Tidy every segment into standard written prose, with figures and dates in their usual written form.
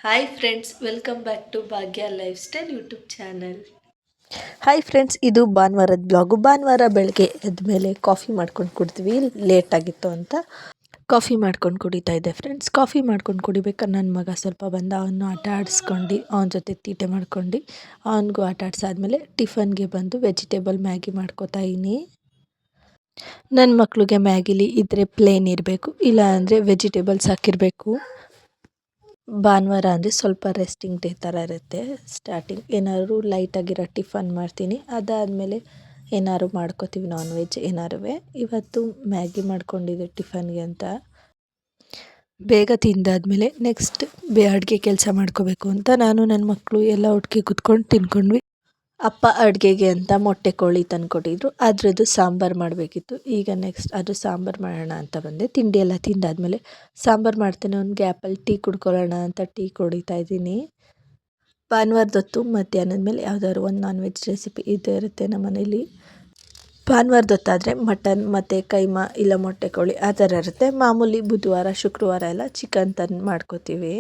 Hi friends, welcome back to Bhagya lifestyle YouTube channel. Hi friends, ಇದು ಭಾನುವಾರದ blog. ಭಾನುವಾರ ಬೆಳಗ್ಗೆ ಎದ್ಮೇಲೆ ಕಾಫಿ ಮಾಡ್ಕೊಂಡು ಕುಡ್ತೀವಿ. ಲೇಟ್ ಆಗಿತ್ತು ಅಂತ ಕಾಫಿ ಮಾಡ್ಕೊಂಡು ಕುಡಿತಾ ಇದ್ದೆ ಫ್ರೆಂಡ್ಸ್. ಕಾಫಿ ಮಾಡ್ಕೊಂಡು ಕುಡಿಬೇಕಾದ್ರೆ ನನ್ನ ಮಗ ಸ್ವಲ್ಪ ಬಂದ, ಅವನು ಆಟ ಆಡಿಸ್ಕೊಂಡು ಅವನ ಜೊತೆ ತೀಟೆ ಮಾಡ್ಕೊಂಡು ಅವನಿಗೂ ಆಟ ಆಡಿಸಾದ್ಮೇಲೆ ಟಿಫನ್ಗೆ ಬಂದು ವೆಜಿಟೇಬಲ್ ಮ್ಯಾಗಿ ಮಾಡ್ಕೋತಾ ಇದ್ದೀನಿ. ನನ್ನ ಮಕ್ಳಿಗೆ ಮ್ಯಾಗಿಲಿ ಇದ್ದರೆ ಪ್ಲೇನ್ ಇರಬೇಕು, ಇಲ್ಲ ಅಂದರೆ ವೆಜಿಟೇಬಲ್ಸ್ ಹಾಕಿರಬೇಕು. ಭಾನುವಾರ ಅಂದರೆ ಸ್ವಲ್ಪ ರೆಸ್ಟಿಂಗ್ ಡೇ ಥರ ಇರುತ್ತೆ. ಸ್ಟಾರ್ಟಿಂಗ್ ಏನಾದ್ರು ಲೈಟಾಗಿರೋ ಟಿಫನ್ ಮಾಡ್ತೀನಿ, ಅದಾದಮೇಲೆ ಏನಾದ್ರು ಮಾಡ್ಕೋತೀವಿ, ನಾನ್ ವೆಜ್ ಏನಾರು. ಇವತ್ತು ಮ್ಯಾಗಿ ಮಾಡ್ಕೊಂಡಿದ್ದೆ ಟಿಫನ್ಗೆ ಅಂತ. ಬೇಗ ತಿಂದಾದ್ಮೇಲೆ ನೆಕ್ಸ್ಟ್ ಅಡುಗೆ ಕೆಲಸ ಮಾಡ್ಕೋಬೇಕು ಅಂತ ನಾನು ನನ್ನ ಮಕ್ಕಳು ಎಲ್ಲ ಒಟ್ಟಿಗೆ ಕುತ್ಕೊಂಡು ತಿನ್ಕೊಂಡ್ವಿ. ಅಪ್ಪ ಅಡುಗೆಗೆ ಅಂತ ಮೊಟ್ಟೆ ಕೋಳಿ ತಂದುಕೊಟ್ಟಿದ್ರು, ಅದ್ರದ್ದು ಸಾಂಬಾರು ಮಾಡಬೇಕಿತ್ತು. ಈಗ ನೆಕ್ಸ್ಟ್ ಅದು ಸಾಂಬಾರು ಮಾಡೋಣ ಅಂತ ಬಂದೆ. ತಿಂಡಿ ಎಲ್ಲ ತಿಂದಾದ್ಮೇಲೆ ಸಾಂಬಾರು ಮಾಡ್ತೇನೆ, ಒಂದು ಗ್ಯಾಪಲ್ಲಿ ಟೀ ಕುಡ್ಕೊಳ್ಳೋಣ ಅಂತ ಟೀ ಕುಡಿತಾ ಇದ್ದೀನಿ. ಭಾನುವಾರದೊತ್ತು ಮಧ್ಯಾಹ್ನದ ಮೇಲೆ ಯಾವುದಾದ್ರು ಒಂದು ನಾನ್ ವೆಜ್ ರೆಸಿಪಿ ಇದ್ದೇ ಇರುತ್ತೆ ನಮ್ಮ ಮನೇಲಿ. ಭಾನುವಾರದೊತ್ತಾದರೆ ಮಟನ್ ಮತ್ತು ಕೈಮಾ ಇಲ್ಲ ಮೊಟ್ಟೆ ಕೋಳಿ ಆ ಥರ ಇರುತ್ತೆ. ಮಾಮೂಲಿ ಬುಧವಾರ ಶುಕ್ರವಾರ ಎಲ್ಲ ಚಿಕನ್ ತಂದು ಮಾಡ್ಕೋತೀವಿ.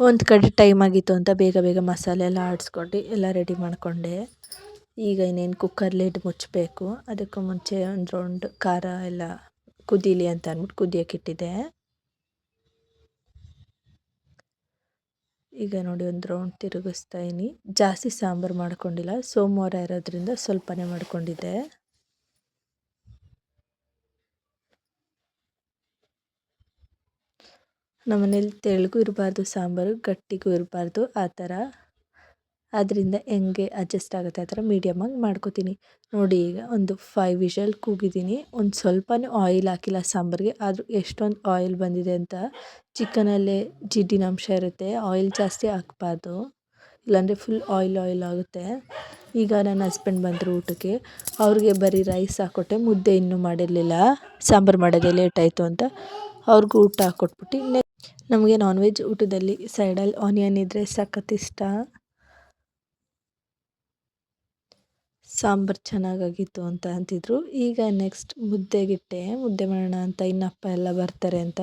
ಒಂದು ಕಡೆ ಟೈಮ್ ಆಗಿತ್ತು ಅಂತ ಬೇಗ ಬೇಗ ಮಸಾಲೆ ಎಲ್ಲ ಆಡಿಸ್ಕೊಂಡು ಎಲ್ಲ ರೆಡಿ ಮಾಡಿಕೊಂಡೆ. ಈಗ ಇನ್ನೇನು ಕುಕ್ಕರ್ ಲಿಡ್ ಮುಚ್ಚಬೇಕು. ಅದಕ್ಕೂ ಮುಂಚೆ ಒಂದು ರೌಂಡ್ ಖಾರ ಎಲ್ಲ ಕುದೀಲಿ ಅಂತ ಅಂದ್ಬಿಟ್ಟು ಕುದಿಯೋಕ್ಕಿಟ್ಟಿದ್ದೆ. ಈಗ ನೋಡಿ ಒಂದು ರೌಂಡ್ ತಿರುಗಿಸ್ತಾ ಇದ್ದೀನಿ. ಜಾಸ್ತಿ ಸಾಂಬಾರು ಮಾಡ್ಕೊಂಡಿಲ್ಲ, ಸೋಮವಾರ ಇರೋದ್ರಿಂದ ಸ್ವಲ್ಪನೇ ಮಾಡ್ಕೊಂಡಿದ್ದೆ. ನಮ್ಮನೇಲಿ ತೆಳ್ಳಗೂ ಇರಬಾರ್ದು ಸಾಂಬಾರು, ಗಟ್ಟಿಗೂ ಇರಬಾರ್ದು, ಆ ಥರ. ಅದರಿಂದ ಹೆಂಗೆ ಅಡ್ಜಸ್ಟ್ ಆಗುತ್ತೆ ಆ ಥರ ಮೀಡಿಯಮಾಗಿ ಮಾಡ್ಕೋತೀನಿ. ನೋಡಿ ಈಗ ಒಂದು 5 ವಿಷಲ್ ಕೂಗಿದ್ದೀನಿ. ಒಂದು ಸ್ವಲ್ಪನೂ ಆಯಿಲ್ ಹಾಕಿಲ್ಲ ಸಾಂಬಾರಿಗೆ, ಆದರೂ ಎಷ್ಟೊಂದು ಆಯಿಲ್ ಬಂದಿದೆ ಅಂತ. ಚಿಕನಲ್ಲೇ ಜಿಡ್ಡಿನಂಶ ಇರುತ್ತೆ, ಆಯಿಲ್ ಜಾಸ್ತಿ ಹಾಕಬಾರ್ದು, ಇಲ್ಲಾಂದರೆ ಫುಲ್ ಆಯಿಲ್ ಆಗುತ್ತೆ. ಈಗ ನನ್ನ ಹಸ್ಬೆಂಡ್ ಬಂದರು ಊಟಕ್ಕೆ. ಅವ್ರಿಗೆ ಬರೀ ರೈಸ್ ಹಾಕ್ಕೊಟ್ಟೆ, ಮುದ್ದೆ ಇನ್ನೂ ಮಾಡಿರಲಿಲ್ಲ, ಸಾಂಬಾರು ಮಾಡೋದೇ ಲೇಟ್ ಆಯಿತು ಅಂತ ಅವ್ರಿಗೂ ಊಟ ಹಾಕ್ಕೊಟ್ಬಿಟ್ಟು. ನಮಗೆ ನಾನ್ ವೆಜ್ ಊಟದಲ್ಲಿ ಸೈಡಲ್ಲಿ ಆನಿಯನ್ ಇದ್ದರೆ ಸಖತ್ ಇಷ್ಟ. ಸಾಂಬಾರು ಚೆನ್ನಾಗಾಗಿತ್ತು ಅಂತ ಅಂತಿದ್ರು. ಈಗ ನೆಕ್ಸ್ಟ್ ಮುದ್ದೆಗಿಟ್ಟೆ, ಮುದ್ದೆ ಮಾಡೋಣ ಅಂತ. ಇನ್ನಪ್ಪ ಎಲ್ಲ ಬರ್ತಾರೆ ಅಂತ.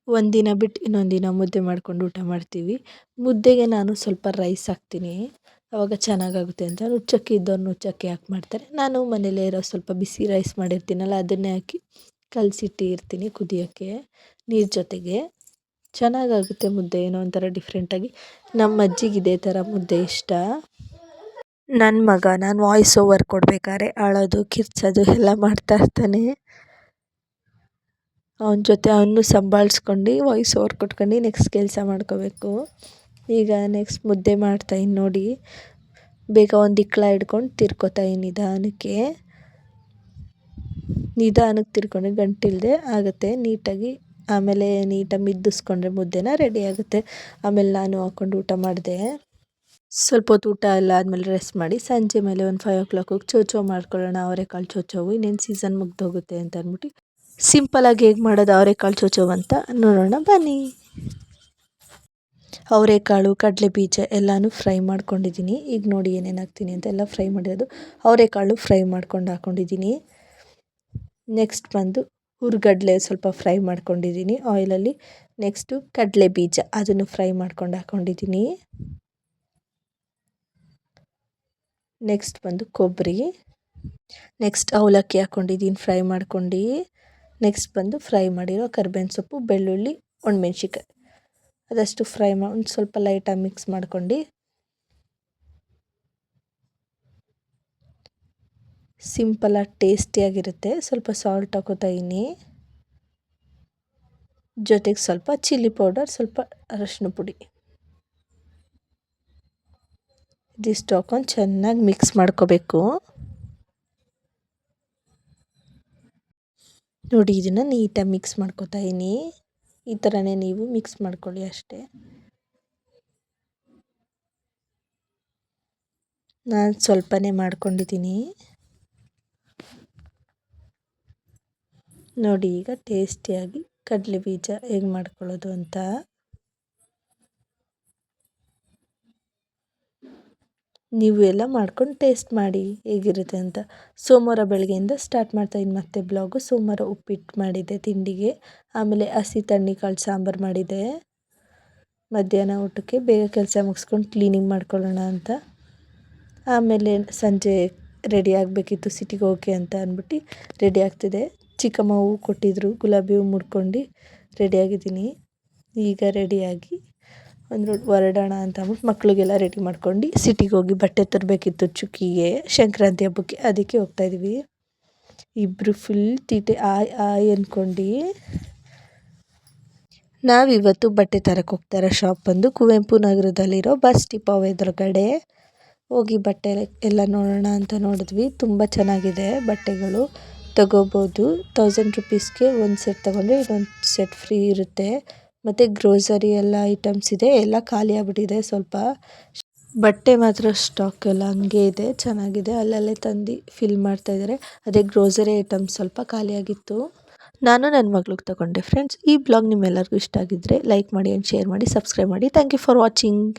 ಒಂದಿನ ಬಿಟ್ಟು ಇನ್ನೊಂದಿನ ಮುದ್ದೆ ಮಾಡ್ಕೊಂಡು ಊಟ ಮಾಡ್ತೀವಿ. ಮುದ್ದೆಗೆ ನಾನು ಸ್ವಲ್ಪ ರೈಸ್ ಹಾಕ್ತೀನಿ, ಆವಾಗ ಚೆನ್ನಾಗಾಗುತ್ತೆ ಅಂತ. ನುಚ್ಚಕ್ಕಿ ಇದ್ದವ್ರು ನುಚ್ಚಕ್ಕಿ ಹಾಕಿ ಮಾಡ್ತಾರೆ. ನಾನು ಮನೇಲೇ ಇರೋ ಸ್ವಲ್ಪ ಬಿಸಿ ರೈಸ್ ಮಾಡಿರ್ತೀನಲ್ಲ, ಅದನ್ನೇ ಹಾಕಿ ಕಲಸಿಟ್ಟಿರ್ತೀನಿ ಕುದಿಯೋಕ್ಕೆ ನೀರು ಜೊತೆಗೆ. ಚೆನ್ನಾಗಾಗುತ್ತೆ ಮುದ್ದೆ, ಏನೋ ಒಂಥರ ಡಿಫ್ರೆಂಟಾಗಿ. ನಮ್ಮ ಅಜ್ಜಿಗೆ ಇದೇ ಥರ ಮುದ್ದೆ ಇಷ್ಟ. ನನ್ನ ಮಗ ನಾನು ವಾಯ್ಸ್ ಓವರ್ ಕೊಡಬೇಕಾದ್ರೆ ಅಳೋದು ಕಿರ್ಚೋದು ಎಲ್ಲ ಮಾಡ್ತಾಯಿರ್ತಾನೆ. ಅವನ ಜೊತೆ ಅವನು ಸಂಭಾಳಿಸ್ಕೊಂಡು ವಾಯ್ಸ್ ಓವರ್ ಕೊಟ್ಕೊಂಡು ನೆಕ್ಸ್ಟ್ ಕೆಲಸ ಮಾಡ್ಕೋಬೇಕು. ಈಗ ನೆಕ್ಸ್ಟ್ ಮುದ್ದೆ ಮಾಡ್ತಾಯಿನಿ ನೋಡಿ. ಬೇಗ ಒಂದು ಇಕ್ಕಳ ಹಿಡ್ಕೊಂಡು ತಿರ್ಕೋತಾಯಿನಿ ನಿಧಾನಕ್ಕೆ ತಿರ್ಕೊಂಡ್ರೆ ಗಂಟಿಲ್ಲದೆ ಆಗುತ್ತೆ ನೀಟಾಗಿ. ಆಮೇಲೆ ನೀಟಾಗಿ ಮಿದ್ದಿಸ್ಕೊಂಡ್ರೆ ಮುದ್ದೆನ ರೆಡಿ ಆಗುತ್ತೆ. ಆಮೇಲೆ ನಾನು ಹಾಕ್ಕೊಂಡು ಊಟ ಮಾಡಿದೆ. ಸ್ವಲ್ಪ ಹೊತ್ತು ಊಟ ಎಲ್ಲ ಆದಮೇಲೆ ರೆಸ್ಟ್ ಮಾಡಿ ಸಂಜೆ ಮೇಲೆ ಒಂದು 5 o'clock ಚೌಚೌ ಮಾಡ್ಕೊಳ್ಳೋಣ. ಅವರೆಕಾಳು ಚೌಚೌವು ಇನ್ನೇನು ಸೀಸನ್ ಮುಗ್ದೋಗುತ್ತೆ ಅಂತ ಅಂದ್ಬಿಟ್ಟು ಸಿಂಪಲಾಗಿ ಹೇಗೆ ಮಾಡೋದು ಅವರೆಕಾಳು ಚೌಚೌ ಅಂತ ನೋಡೋಣ ಬನ್ನಿ. ಅವರೆಕಾಳು, ಕಡಲೆ ಬೀಜ ಎಲ್ಲನೂ ಫ್ರೈ ಮಾಡ್ಕೊಂಡಿದ್ದೀನಿ. ಈಗ ನೋಡಿ ಏನೇನು ಹಾಕ್ತೀನಿ ಅಂತ. ಎಲ್ಲ ಫ್ರೈ ಮಾಡಿರೋದು ಅವರೆಕಾಳು ಫ್ರೈ ಮಾಡ್ಕೊಂಡು ಹಾಕ್ಕೊಂಡಿದ್ದೀನಿ. ನೆಕ್ಸ್ಟ್ ಬಂದು ಹುರ್ಗಡ್ಲೆ ಸ್ವಲ್ಪ ಫ್ರೈ ಮಾಡ್ಕೊಂಡಿದ್ದೀನಿ ಆಯಿಲಲ್ಲಿ. ನೆಕ್ಸ್ಟು ಕಡಲೆ ಬೀಜ ಅದನ್ನು ಫ್ರೈ ಮಾಡ್ಕೊಂಡು ಹಾಕ್ಕೊಂಡಿದ್ದೀನಿ. ನೆಕ್ಸ್ಟ್ ಬಂದು ಕೊಬ್ಬರಿ. ನೆಕ್ಸ್ಟ್ ಅವಲಕ್ಕಿ ಹಾಕ್ಕೊಂಡಿದ್ದೀನಿ ಫ್ರೈ ಮಾಡ್ಕೊಂಡು. ನೆಕ್ಸ್ಟ್ ಬಂದು ಫ್ರೈ ಮಾಡಿರೋ ಕರ್ಬೇವಿನ ಸೊಪ್ಪು, ಬೆಳ್ಳುಳ್ಳಿ, ಒಣಮೆಣ್ಸಿಕಾಯಿ ಅದಷ್ಟು ಫ್ರೈ ಒಂದು ಸ್ವಲ್ಪ ಲೈಟಾಗಿ ಮಿಕ್ಸ್ ಮಾಡ್ಕೊಂಡು ಸಿಂಪಲಾಗಿ ಟೇಸ್ಟಿಯಾಗಿರುತ್ತೆ. ಸ್ವಲ್ಪ ಸಾಲ್ಟ್ ಹಾಕೋತಾಯಿನಿ, ಜೊತೆಗೆ ಸ್ವಲ್ಪ ಚಿಲ್ಲಿ ಪೌಡರ್, ಸ್ವಲ್ಪ ಅರಶಿನ ಪುಡಿ, ಇದಿಷ್ಟು ಹಾಕೊಂಡು ಚೆನ್ನಾಗಿ ಮಿಕ್ಸ್ ಮಾಡ್ಕೋಬೇಕು. ನೋಡಿ ಇದನ್ನು ನೀಟಾಗಿ ಮಿಕ್ಸ್ ಮಾಡ್ಕೋತಾಯಿನಿ. ಈ ಥರನೇ ನೀವು ಮಿಕ್ಸ್ ಮಾಡ್ಕೊಳ್ಳಿ ಅಷ್ಟೇ. ನಾನು ಸ್ವಲ್ಪನೇ ಮಾಡ್ಕೊಂಡಿದ್ದೀನಿ. ನೋಡಿ ಈಗ ಟೇಸ್ಟಿಯಾಗಿ ಕಡಲೆ ಬೀಜ ಹೇಗೆ ಮಾಡ್ಕೊಳ್ಳೋದು ಅಂತ. ನೀವು ಎಲ್ಲ ಮಾಡ್ಕೊಂಡು ಟೇಸ್ಟ್ ಮಾಡಿ ಹೇಗಿರುತ್ತೆ ಅಂತ. ಸೋಮವಾರ ಬೆಳಗ್ಗೆಯಿಂದ ಸ್ಟಾರ್ಟ್ ಮಾಡ್ತಾಯಿದ್ದೀನಿ ಮತ್ತೆ ಬ್ಲಾಗು. ಸೋಮವಾರ ಉಪ್ಪಿಟ್ಟು ಮಾಡಿದ್ದೆ ತಿಂಡಿಗೆ, ಆಮೇಲೆ ಹಸಿ ತಣ್ಣಿಕಾಳು ಸಾಂಬಾರು ಮಾಡಿದ್ದೆ. ಮಧ್ಯಾಹ್ನ ಊಟಕ್ಕೆ ಬೇಗ ಕೆಲಸ ಮುಗಿಸ್ಕೊಂಡು ಕ್ಲೀನಿಂಗ್ ಮಾಡ್ಕೊಳ್ಳೋಣ ಅಂತ. ಆಮೇಲೆ ಸಂಜೆ ರೆಡಿ ಆಗಬೇಕಿತ್ತು ಸಿಟಿಗೆ ಹೋಗೋಕ್ಕೆ ಅಂತ ಅಂದ್ಬಿಟ್ಟು ರೆಡಿ ಆಗ್ತಿದೆ. ಚಿಕ್ಕಮ್ಮ ಹೂವು ಕೊಟ್ಟಿದ್ದರು, ಗುಲಾಬಿ ಹೂವು ಮುಡ್ಕೊಂಡು ರೆಡಿಯಾಗಿದ್ದೀನಿ. ಈಗ ರೆಡಿಯಾಗಿ ಹೊರಡೋಣ ಅಂತ ಅಂದ್ಬಿಟ್ಟು ಮಕ್ಕಳಿಗೆಲ್ಲ ರೆಡಿ ಮಾಡ್ಕೊಂಡು ಸಿಟಿಗೆ ಹೋಗಿ ಬಟ್ಟೆ ತರಬೇಕಿತ್ತು ಚುಕ್ಕಿಗೆ ಸಂಕ್ರಾಂತಿ ಹಬ್ಬಕ್ಕೆ, ಅದಕ್ಕೆ ಹೋಗ್ತಾಯಿದ್ವಿ. ಇಬ್ಬರು ಫುಲ್ ತೀಟೆ ಆಯ್ ಆಯ್ ಅಂದ್ಕೊಂಡು. ನಾವಿವತ್ತು ಬಟ್ಟೆ ತರಕ್ಕೆ ಹೋಗ್ತಾರೋ ಶಾಪ್ ಬಂದು ಕುವೆಂಪು ನಗರದಲ್ಲಿರೋ ಬಸ್ ಡಿಪೋ ಎದುರುಗಡೆ. ಹೋಗಿ ಬಟ್ಟೆ ಎಲ್ಲ ನೋಡೋಣ ಅಂತ ನೋಡಿದ್ವಿ. ತುಂಬ ಚೆನ್ನಾಗಿದೆ ಬಟ್ಟೆಗಳು, ತಗೋಬೋದು. 1000 ರುಪೀಸ್ಗೆ ಒಂದು ಸೆಟ್ ತೊಗೊಂಡ್ರೆ ಇನ್ನೊಂದು ಸೆಟ್ ಫ್ರೀ ಇರುತ್ತೆ. ಮತ್ತು ಗ್ರೋಸರಿ ಎಲ್ಲ ಐಟಮ್ಸ್ ಇದೆ, ಎಲ್ಲ ಖಾಲಿ ಆಗಿಬಿಟ್ಟಿದೆ. ಸ್ವಲ್ಪ ಬಟ್ಟೆ ಮಾತ್ರ ಸ್ಟಾಕ್ ಎಲ್ಲ ಹಂಗೆ ಇದೆ, ಚೆನ್ನಾಗಿದೆ. ಅಲ್ಲಲ್ಲೇ ತಂದು ಫಿಲ್ ಮಾಡ್ತಾಯಿದ್ದಾರೆ. ಅದೇ ಗ್ರೋಸರಿ ಐಟಮ್ಸ್ ಸ್ವಲ್ಪ ಖಾಲಿಯಾಗಿತ್ತು. ನಾನು ನನ್ನ ಮಗಳಿಗೆ ತಗೊಂಡೆ. ಫ್ರೆಂಡ್ಸ್, ಈ ಬ್ಲಾಗ್ ನಿಮ್ಮೆಲ್ಲರಿಗೂ ಇಷ್ಟ ಆಗಿದ್ದರೆ ಲೈಕ್ ಮಾಡಿ ಆ್ಯಂಡ್ ಶೇರ್ ಮಾಡಿ, ಸಬ್ಸ್ಕ್ರೈಬ್ ಮಾಡಿ. Thank you for watching.